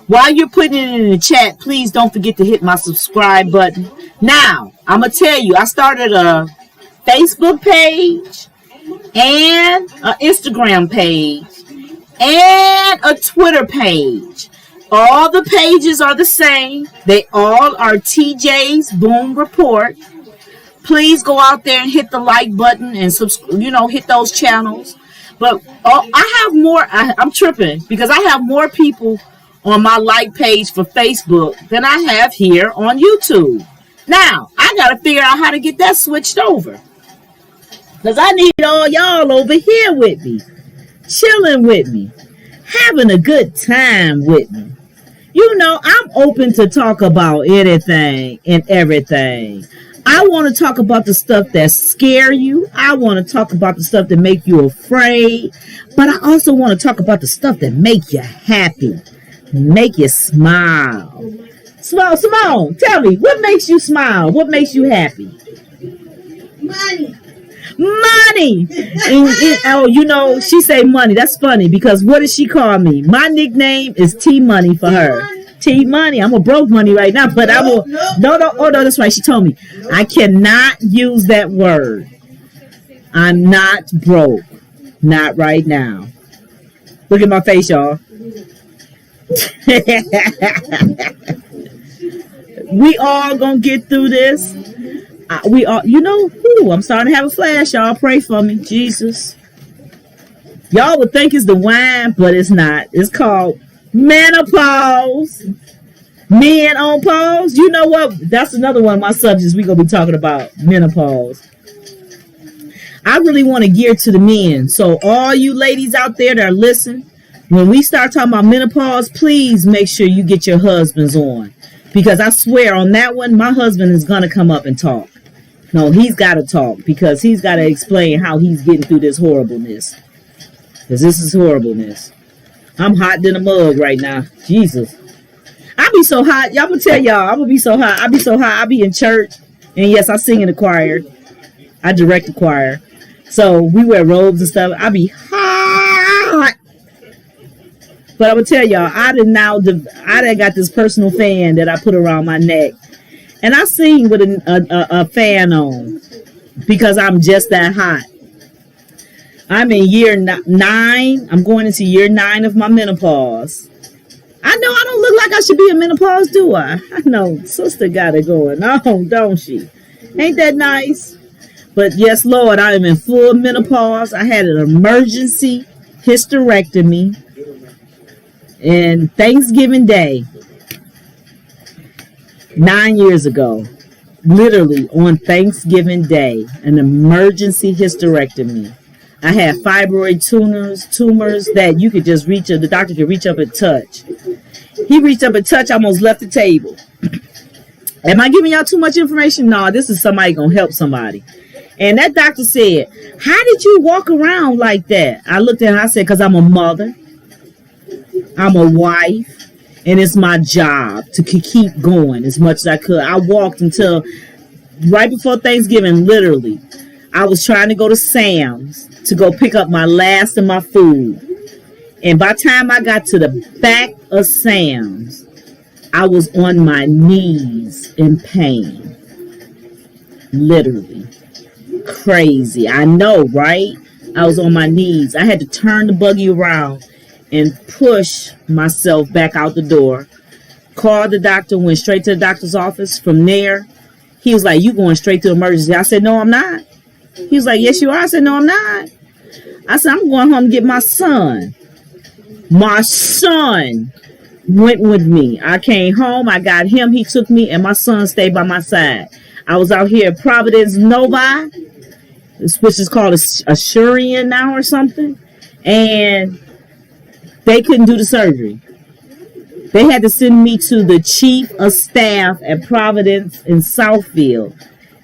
While you're putting it in the chat, please don't forget to hit my subscribe button. Now, I'm going to tell you, I started a Facebook page and an Instagram page and a Twitter page. All the pages are the same. They all are TJ's Boom Report. Please go out there and hit the like button and hit those channels. But I have more. I'm tripping because I have more people on my like page for Facebook than I have here on YouTube. Now, I got to figure out how to get that switched over. Because I need all y'all over here with me. Chilling with me. Having a good time with me. You know, I'm open to talk about anything and everything. I want to talk about the stuff that scare you. I want to talk about the stuff that make you afraid. But I also want to talk about the stuff that make you happy. Make you smile. Simone, tell me, what makes you smile? What makes you happy? Money. She say money. That's funny because what does she call me? My nickname is T-Money for her. T-Money. I'm a broke money right now, but No, that's right. She told me I cannot use that word. I'm not broke. Not right now. Look at my face, y'all. We all gonna get through this. I'm starting to have a flash, y'all. Pray for me, Jesus. Y'all would think it's the wine, but it's not. It's called menopause. Men on pause. You know what? That's another one of my subjects we're gonna be talking about. Menopause. I really want to gear to the men. So all you ladies out there that are listening, when we start talking about menopause, please make sure you get your husbands on. Because I swear on that one, my husband is going to come up and talk. No, he's got to talk because he's got to explain how he's getting through this horribleness. Because this is horribleness. I'm hot than a mug right now. Jesus. I be so hot. Y'all gonna tell y'all, I'm going to be so hot. I be so hot. I be in church. And yes, I sing in the choir. I direct the choir. So we wear robes and stuff. I be hot. But I'm going to tell y'all, I done got this personal fan that I put around my neck. And I sing with a fan on because I'm just that hot. I'm in year 9. I'm going into year 9 of my menopause. I know I don't look like I should be in menopause, do I? I know. Sister got it going on, don't she? Ain't that nice? But yes, Lord, I am in full menopause. I had an emergency hysterectomy. And Thanksgiving Day, 9 years ago, literally on Thanksgiving Day, an emergency hysterectomy. I had fibroid tumors that you could just reach, the doctor could reach up and touch. He reached up and touched, almost left the table. Am I giving y'all too much information? No, this is somebody going to help somebody. And that doctor said, how did you walk around like that? I looked at her, I said, because I'm a mother. I'm a wife, and it's my job to keep going as much as I could. I walked until right before Thanksgiving, literally. I was trying to go to Sam's to go pick up my last of my food. And by the time I got to the back of Sam's, I was on my knees in pain. Literally. Crazy. I know, right? I was on my knees. I had to turn the buggy around and push myself back out the door. Called the doctor, went straight to the doctor's office. From there, he was like, you going straight to emergency. I said, no, I'm not. He was like, yes, you are. I said, no, I'm not. I said, I'm going home to get my son. My son went with me. I came home. I got him. He took me, and my son stayed by my side. I was out here at Providence, Novi, which is called Assyrian now or something. And they couldn't do the surgery. They had to send me to the chief of staff at Providence in Southfield.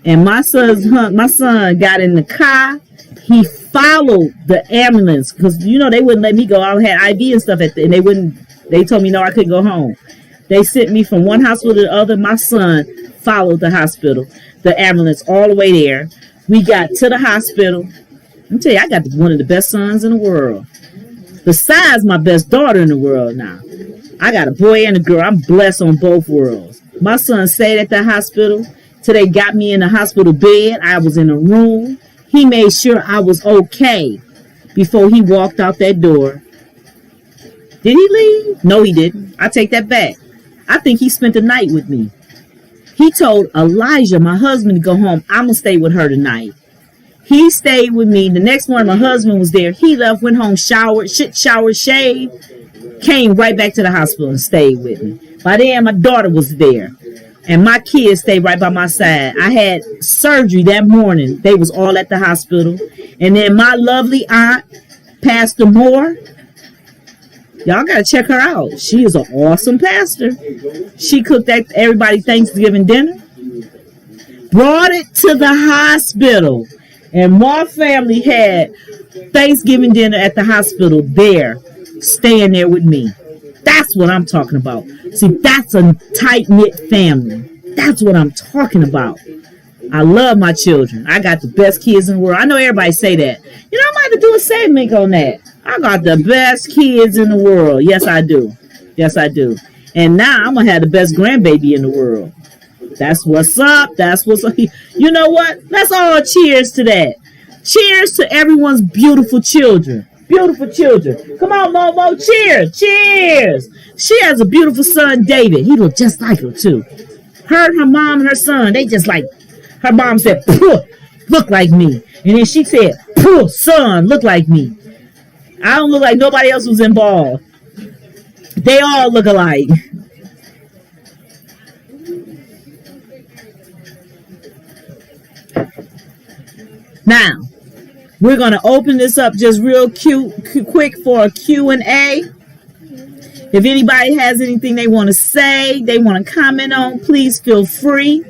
And my son got in the car. He followed the ambulance because, they wouldn't let me go. I had IV and stuff and they told me, no, I couldn't go home. They sent me from one hospital to the other. My son followed the hospital. the ambulance all the way there. We got to the hospital. Let me tell you, I got one of the best sons in the world. Besides my best daughter in the world now. I got a boy and a girl. I'm blessed on both worlds. My son stayed at the hospital till they got me in the hospital bed. I was in a room. He made sure I was okay before he walked out that door. Did he leave? No, he didn't. I take that back. I think he spent the night with me. He told Elijah, my husband, to go home. I'm going to stay with her tonight. He stayed with me. The next morning, my husband was there. He left, went home, showered, shaved, came right back to the hospital and stayed with me. By then, my daughter was there. And my kids stayed right by my side. I had surgery that morning. They was all at the hospital. And then my lovely aunt, Pastor Moore, y'all got to check her out. She is an awesome pastor. She cooked everybody Thanksgiving dinner. Brought it to the hospital. And my family had Thanksgiving dinner at the hospital there, staying there with me. That's what I'm talking about. See, that's a tight-knit family. That's what I'm talking about. I love my children. I got the best kids in the world. I know everybody say that. You know, I might have to do a segment on that. I got the best kids in the world. Yes, I do. Yes, I do. And now I'm going to have the best grandbaby in the world. That's what's up. That's what's up. You know what? Let's all cheers to that. Cheers to everyone's beautiful children. Beautiful children. Come on, Momo. Cheers. Cheers. She has a beautiful son, David. He looked just like her, too. Her mom, and her son, they just like, her mom said, look like me. And then she said, son, look like me. I don't look like nobody else was involved. They all look alike. Now, we're going to open this up just real quick for a Q&A. If anybody has anything they want to say, they want to comment on, please feel free.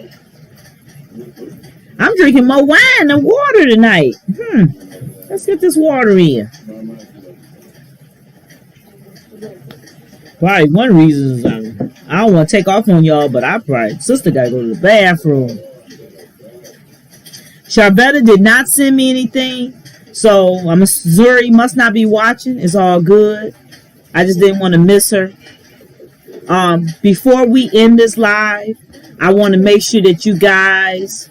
I'm drinking more wine than water tonight. Let's get this water in. Probably one reason is I don't want to take off on y'all, but sister got to go to the bathroom. Charvetta did not send me anything, so Zuri must not be watching. It's all good. I just didn't want to miss her. Before we end this live, I want to make sure that you guys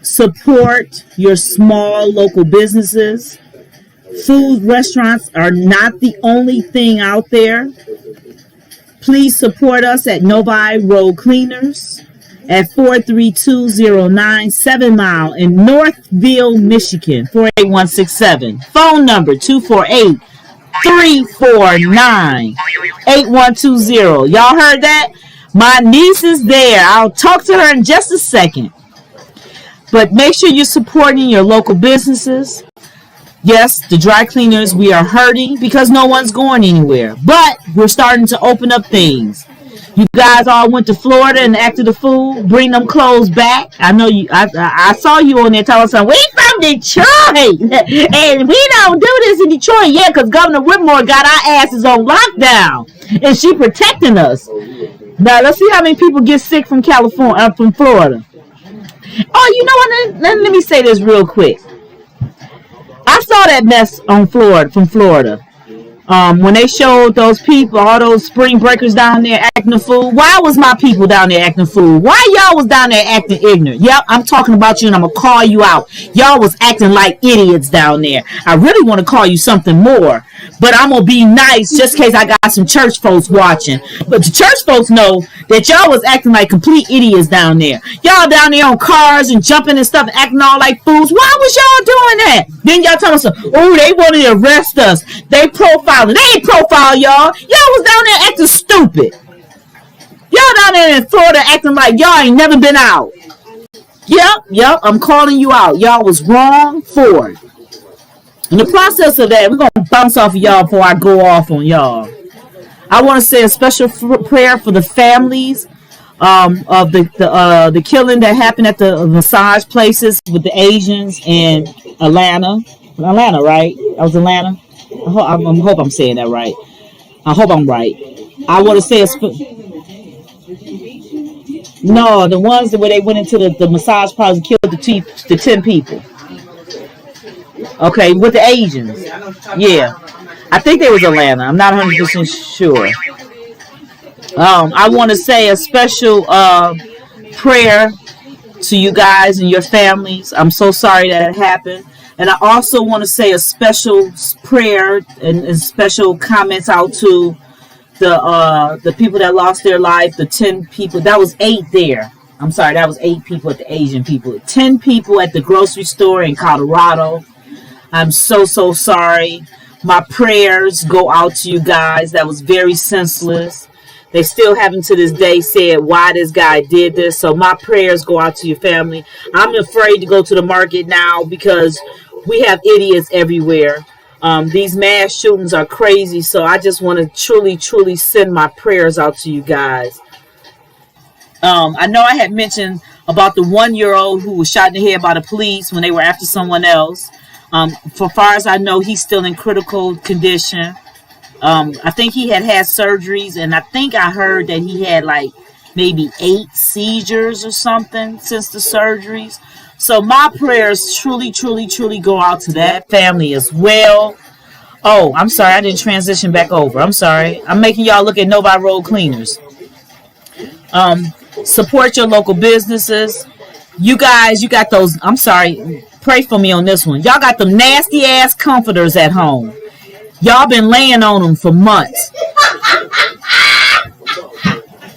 support your small local businesses. Food restaurants are not the only thing out there. Please support us at Novi Road Cleaners at 43209 7 Mile in Northville, Michigan, 48167. Phone number 248-349-8120. Y'all heard that? My niece is there. I'll talk to her in just a second. But make sure you're supporting your local businesses. Yes, the dry cleaners, we are hurting because no one's going anywhere. But we're starting to open up things. You guys all went to Florida and acted a fool. Bring them clothes back. I know you. I saw you on there telling us, we from Detroit. And we don't do this in Detroit yet because Governor Whitmore got our asses on lockdown. And she protecting us. Now, let's see how many people get sick from California, from Florida. Oh, you know what? Let me say this real quick. I saw that mess from Florida. When they showed those people, all those spring breakers down there acting a fool. Why was my people down there acting a fool? Why y'all was down there acting ignorant? Yep, I'm talking about you and I'm going to call you out. Y'all was acting like idiots down there. I really want to call you something more. But I'm going to be nice just in case I got some church folks watching. But the church folks know that y'all was acting like complete idiots down there. Y'all down there on cars and jumping and stuff, acting all like fools. Why was y'all doing that? Then y'all telling us, oh, they wanted to arrest us. They profiling. They ain't profile y'all. Y'all was down there acting stupid. Y'all down there in Florida acting like y'all ain't never been out. Yep, I'm calling you out. Y'all was wrong for it. In the process of that, we're going to bounce off of y'all before I go off on y'all. I want to say a special prayer for the families of the killing that happened at the massage places with the Asians in Atlanta. Atlanta, right? That was Atlanta. I hope I'm saying that right. I hope I'm right. I want to say No, the ones where they went into the massage parlors and killed the 10 people. Okay, with the Asians. Yeah. I think they was Atlanta. I'm not 100% sure. I want to say a special prayer to you guys and your families. I'm so sorry that it happened. And I also want to say a special prayer and special comments out to the people that lost their life, the 10 people. That was 8 there. I'm sorry, that was 8 people at the Asian people. 10 people at the grocery store in Colorado. I'm so sorry. My prayers go out to you guys. That was very senseless. They still haven't to this day said why this guy did this. So my prayers go out to your family. I'm afraid to go to the market now because we have idiots everywhere. These mass shootings are crazy. So I just want to truly send my prayers out to you guys. I know I had mentioned about the 1-year-old who was shot in the head by the police when they were after someone else. For far as I know, he's still in critical condition. I think he had surgeries, and I think I heard that he had like maybe 8 seizures or something since the surgeries. So my prayers truly go out to that family as well. Oh, I'm sorry, I didn't transition back over. I'm sorry. I'm making y'all look at Novi Road Cleaners. Support your local businesses. You guys, you got those. I'm sorry. Pray for me on this one. Y'all got them nasty ass comforters at home. Y'all been laying on them for months.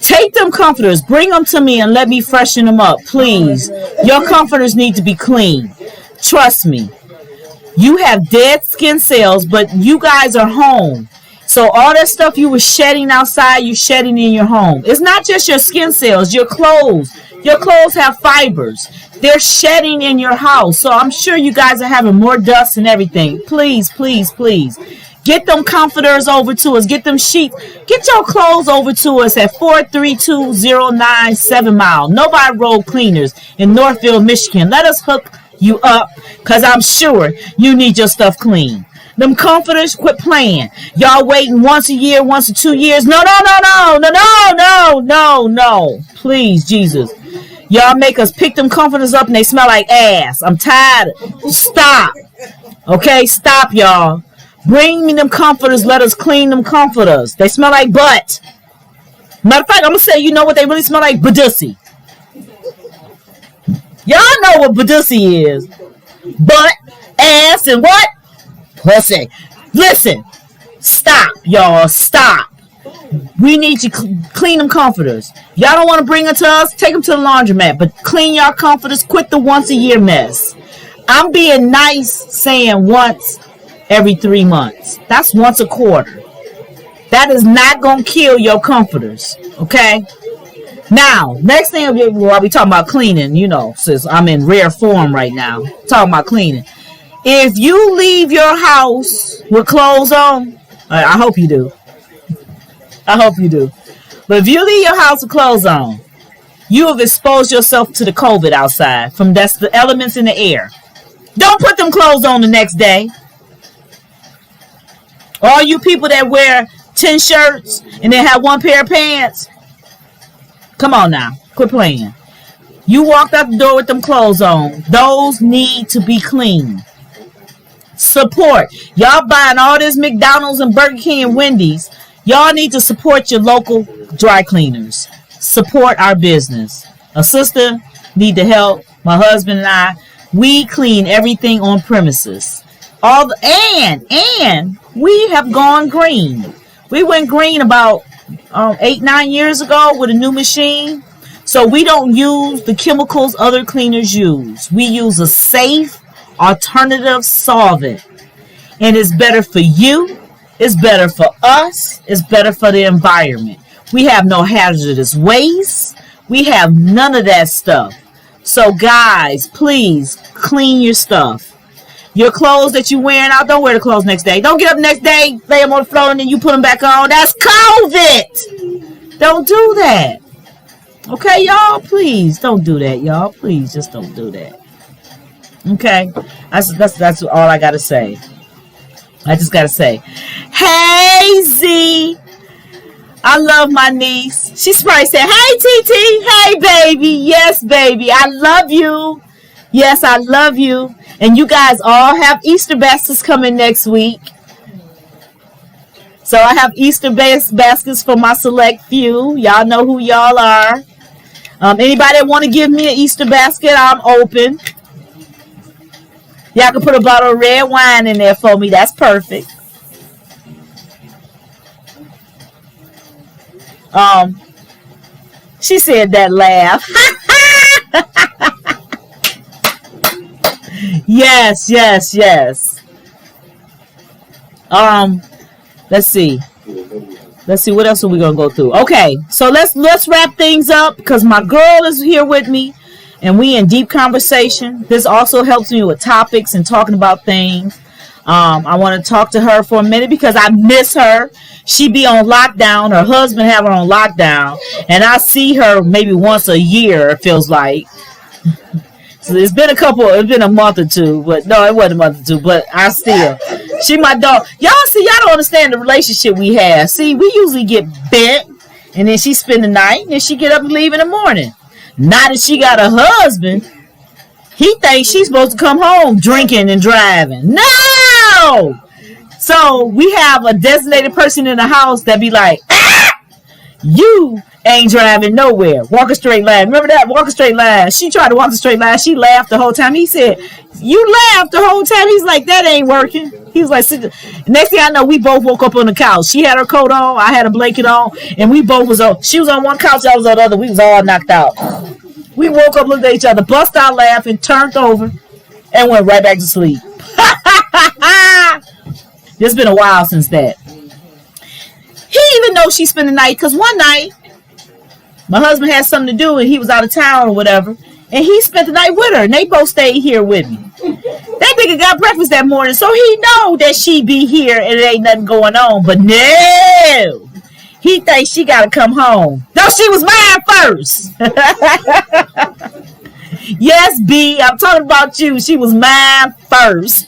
Take them comforters, bring them to me and let me freshen them up, please. Your comforters need to be clean. Trust me. You have dead skin cells, but you guys are home. So all that stuff you were shedding outside, you're shedding in your home. It's not just your skin cells, your clothes. Your clothes have fibers. They're shedding in your house. So I'm sure you guys are having more dust and everything. Please. Get them comforters over to us. Get them sheets. Get your clothes over to us at 43209 7 Mile. Novi Road Cleaners in Northville, Michigan. Let us hook you up because I'm sure you need your stuff clean. Them comforters, quit playing. Y'all waiting once a year, once or 2 years. No. Please, Jesus. Y'all make us pick them comforters up and they smell like ass. I'm tired. Stop. Okay, stop, y'all. Bring me them comforters. Let us clean them comforters. They smell like butt. Matter of fact, I'm going to say, you know what they really smell like? Badussy. Y'all know what Badussy is. Butt, ass, and what? Pussy. Listen. Stop, y'all. Stop. We need you clean them comforters. Y'all don't want to bring them to us? Take them to the laundromat. But clean y'all comforters. Quit the once a year mess. I'm being nice saying once every 3 months. That's once a quarter. That is not going to kill your comforters. Okay? Now, next thing I'll be talking about cleaning, you know, since I'm in rare form right now. Talking about cleaning. If you leave your house with clothes on, I hope you do. But if you leave your house with clothes on, you have exposed yourself to the COVID outside. That's the elements in the air. Don't put them clothes on the next day. All you people that wear 10 shirts and then have 1 pair of pants. Come on now. Quit playing. You walked out the door with them clothes on. Those need to be clean. Support. Y'all buying all this McDonald's and Burger King and Wendy's. Y'all need to support your local dry cleaners. Support our business. A sister need to help. My husband and I, we clean everything on premises. And we have gone green. We went green about 8-9 years ago with a new machine. So we don't use the chemicals other cleaners use. We use a safe alternative solvent. And it's better for you. It's better for us. It's better for the environment. We have no hazardous waste. We have none of that stuff. So guys, please clean your stuff. Your clothes that you're wearing out, don't wear the clothes next day. Don't get up next day, lay them on the floor, and then you put them back on. That's COVID. Don't do that. Okay, y'all? Please don't do that, y'all. Please just don't do that. Okay? That's all I got to say. I just got to say, hey, Z. I love my niece. She probably said, hey, TT. Hey, baby. Yes, baby. I love you. Yes, I love you. And you guys all have Easter baskets coming next week. So I have Easter baskets for my select few. Y'all know who y'all are. Anybody that want to give me an Easter basket, I'm open. Y'all can put a bottle of red wine in there for me. That's perfect. She said that laugh. Yes. Let's see what else are we gonna go through. Okay, so let's wrap things up because my girl is here with me and we in deep conversation. This also helps me with topics and talking about things. I want to talk to her for a minute because I miss her. She be on lockdown. Her husband have her on lockdown, and I see her maybe once a year. It feels like. So it's been a month or two, but no, it wasn't a month or two. But I still, she my dog. Y'all don't understand the relationship we have. See, we usually get bent, and then she spend the night, and then she get up and leave in the morning. Now that she got a husband, he thinks she's supposed to come home drinking and driving. No! So we have a designated person in the house that be like, you ain't driving nowhere. Walk a straight line. Remember that? Walk a straight line. She tried to walk a straight line. She laughed the whole time. He said, you laughed the whole time. He's like, that ain't working. He was like, next thing I know, we both woke up on the couch. She had her coat on. I had a blanket on. And we both was on. She was on one couch. I was on the other. We was all knocked out. We woke up, looked at each other, bust out laughing, turned over, and went right back to sleep. It's been a while since that. He even knows she spent the night because one night my husband had something to do and he was out of town or whatever, and he spent the night with her and they both stayed here with me. That nigga got breakfast that morning, so he know that she be here and it ain't nothing going on. But no, he thinks she gotta come home. No, she was mine first. Yes, B, I'm talking about you. She was mine first.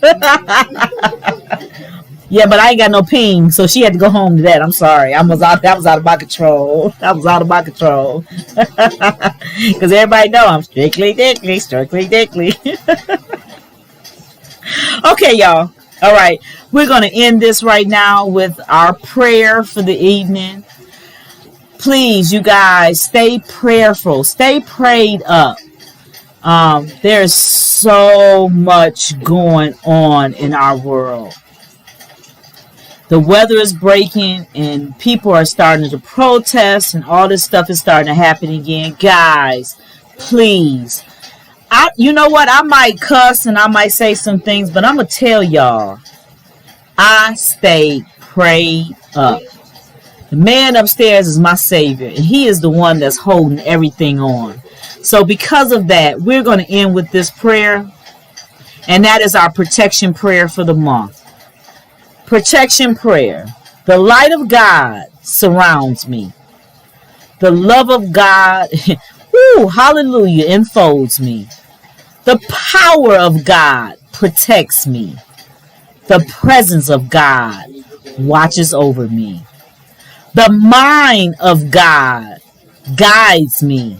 Yeah, but I ain't got no ping, so she had to go home to that. I'm sorry. That was out of my control. Because everybody know I'm strictly dickly. Okay, y'all. All right. We're going to end this right now with our prayer for the evening. Please, you guys, stay prayerful. Stay prayed up. There's so much going on in our world. The weather is breaking and people are starting to protest and all this stuff is starting to happen again. Guys, please. You know what? I might cuss and I might say some things, but I'm going to tell y'all. I stay prayed up. The man upstairs is my savior and he is the one that's holding everything on. So because of that, we're going to end with this prayer. And that is our protection prayer for the month. Protection prayer. The light of God surrounds me. The love of God, hallelujah, enfolds me. The power of God protects me. The presence of God watches over me. The mind of God guides me.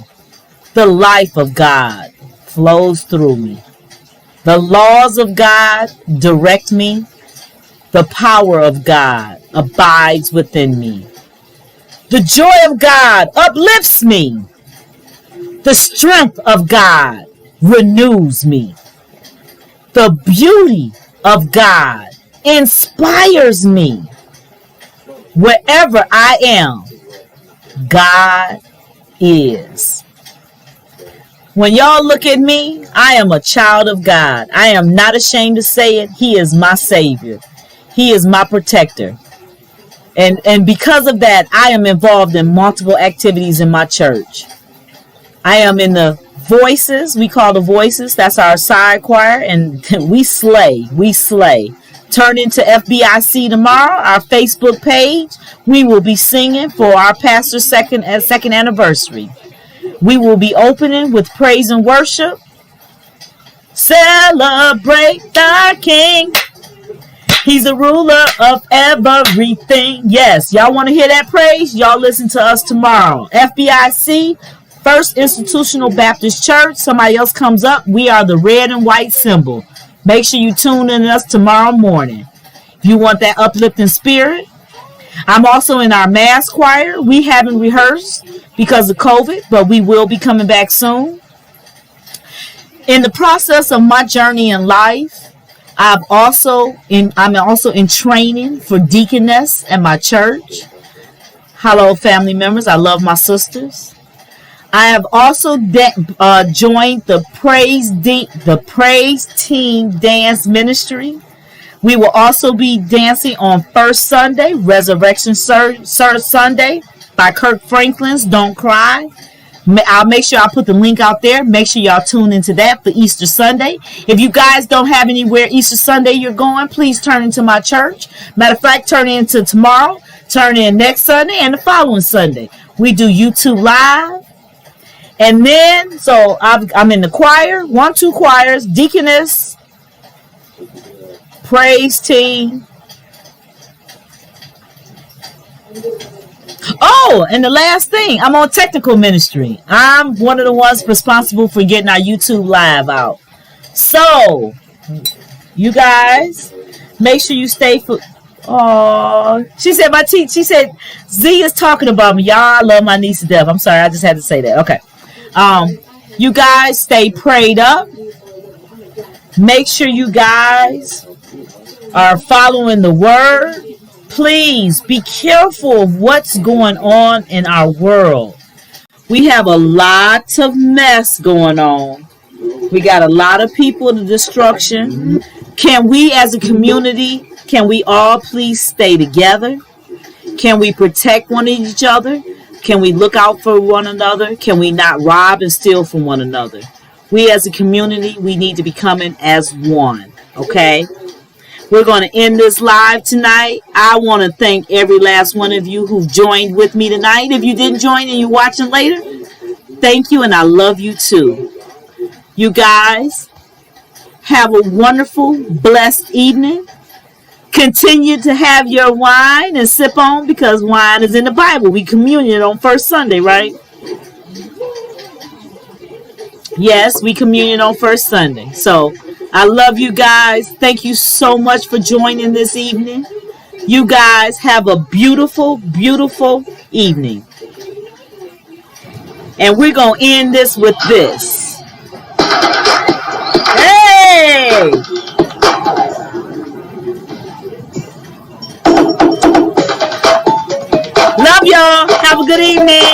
The life of God flows through me. The laws of God direct me. The power of God abides within me. The joy of God uplifts me. The strength of God renews me. The beauty of God inspires me. Wherever I am, God is. When y'all look at me, I am a child of God. I am not ashamed to say it. He is my Savior. He is my protector. And because of that, I am involved in multiple activities in my church. I am in the Voices. We call the Voices. That's our side choir. And we slay. Turn into FBIC tomorrow, our Facebook page. We will be singing for our pastor's second anniversary. We will be opening with praise and worship. Celebrate the King. He's the ruler of everything. Yes, y'all want to hear that praise? Y'all listen to us tomorrow. FBIC, First Institutional Baptist Church. Somebody else comes up. We are the red and white symbol. Make sure you tune in to us tomorrow morning. If you want that uplifting spirit. I'm also in our mass choir. We haven't rehearsed because of COVID, but we will be coming back soon. In the process of my journey in life, I'm also in training for deaconess at my church. Hello, family members. I love my sisters. I have also joined the Praise Team Dance Ministry. We will also be dancing on First Sunday, Resurrection Sunday by Kirk Franklin's Don't Cry. I'll make sure I put the link out there. Make sure y'all tune into that for Easter Sunday. If you guys don't have anywhere Easter Sunday you're going, please turn into my church. Matter of fact, turn into tomorrow, turn in next Sunday, and the following Sunday. We do YouTube Live. And then, so I'm in the choir, 1-2 choirs, deaconess, praise team. Oh, and the last thing, I'm on technical ministry. I'm one of the ones responsible for getting our YouTube Live out. So, you guys, make sure you stay for. Oh, she said she said Z is talking about me. Y'all, I love my niece to death. I'm sorry, I just had to say that. Okay. You guys stay prayed up. Make sure you guys are following the word. Please be careful of what's going on in our world. We have a lot of mess going on. We got a lot of people in destruction. Can we as a community, can we all please stay together? Can we protect one of each other? Can we look out for one another? Can we not rob and steal from one another? We as a community, we need to be coming as one, okay? We're going to end this live tonight. I want to thank every last one of you who joined with me tonight. If you didn't join and you're watching later, thank you, and I love you too. You guys, have a wonderful, blessed evening. Continue to have your wine and sip on, because wine is in the Bible. We communion on first Sunday, right? Yes, we communion on first Sunday. So, I love you guys. Thank you so much for joining this evening. You guys have a beautiful, beautiful evening. And we're going to end this with this. Hey! Love y'all. Have a good evening.